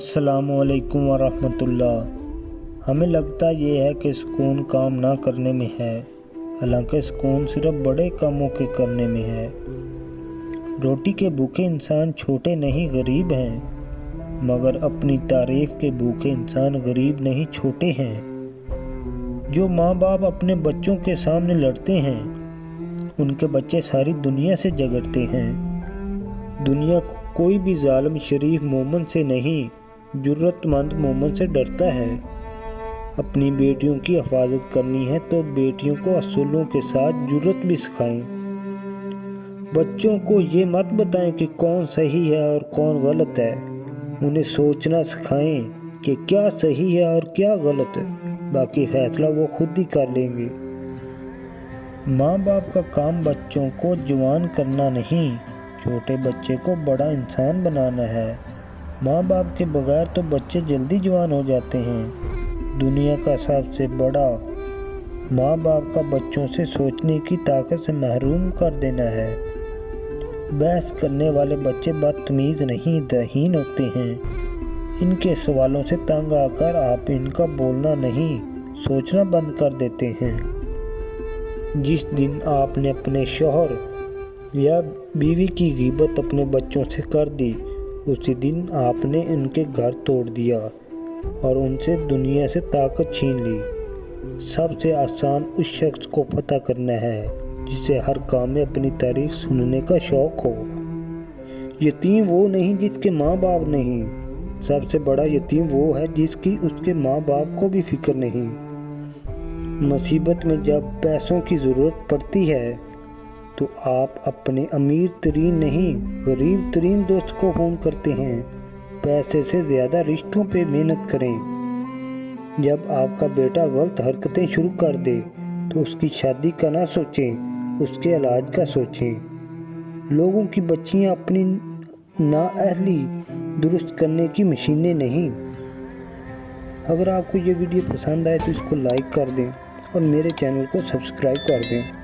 अस्सलाम वालेकुम वरहमतुल्लाह। हमें लगता ये है कि सुकून काम ना करने में है, हालांकि सुकून सिर्फ बड़े कामों के करने में है। रोटी के भूखे इंसान छोटे नहीं गरीब हैं, मगर अपनी तारीफ के भूखे इंसान गरीब नहीं छोटे हैं। जो माँ बाप अपने बच्चों के सामने लड़ते हैं, उनके बच्चे सारी दुनिया से झगड़ते हैं। दुनिया कोई भी जालिम शरीफ मोमन से नहीं, जुर्रतमंद मोमन से डरता है। अपनी बेटियों की हिफाजत करनी है तो बेटियों को असूलों के साथ जुर्रत भी सिखाएं। बच्चों को ये मत बताएं कि कौन सही है और कौन गलत है। उन्हें सोचना सिखाएं कि क्या सही है और क्या गलत है, बाकी फैसला वो खुद ही कर लेंगे। माँ बाप का काम बच्चों को जवान करना नहीं, छोटे बच्चे को बड़ा इंसान बनाना है। माँ बाप के बगैर तो बच्चे जल्दी जवान हो जाते हैं। दुनिया का सबसे बड़ा माँ बाप का बच्चों से सोचने की ताकत से महरूम कर देना है। बहस करने वाले बच्चे बदतमीज़ नहीं, दहीन होते हैं। इनके सवालों से तंग आकर आप इनका बोलना नहीं, सोचना बंद कर देते हैं। जिस दिन आपने अपने शौहर या बीवी की ग़ीबत अपने बच्चों से कर दी, उसी दिन आपने उनके घर तोड़ दिया और उनसे दुनिया से ताकत छीन ली। सबसे आसान उस शख्स को फतह करना है जिसे हर काम में अपनी तारीफ सुनने का शौक़ हो। यतीम वो नहीं जिसके माँ बाप नहीं, सबसे बड़ा यतीम वो है जिसकी उसके माँ बाप को भी फिक्र नहीं। मुसीबत में जब पैसों की ज़रूरत पड़ती है तो आप अपने अमीर तरीन नहीं, गरीब तरीन दोस्त को फ़ोन करते हैं। पैसे से ज़्यादा रिश्तों पे मेहनत करें। जब आपका बेटा गलत हरकतें शुरू कर दे तो उसकी शादी का ना सोचें, उसके इलाज का सोचें। लोगों की बच्चियां अपनी नाअहली दुरुस्त करने की मशीनें नहीं। अगर आपको ये वीडियो पसंद आए तो इसको लाइक कर दें और मेरे चैनल को सब्सक्राइब कर दें।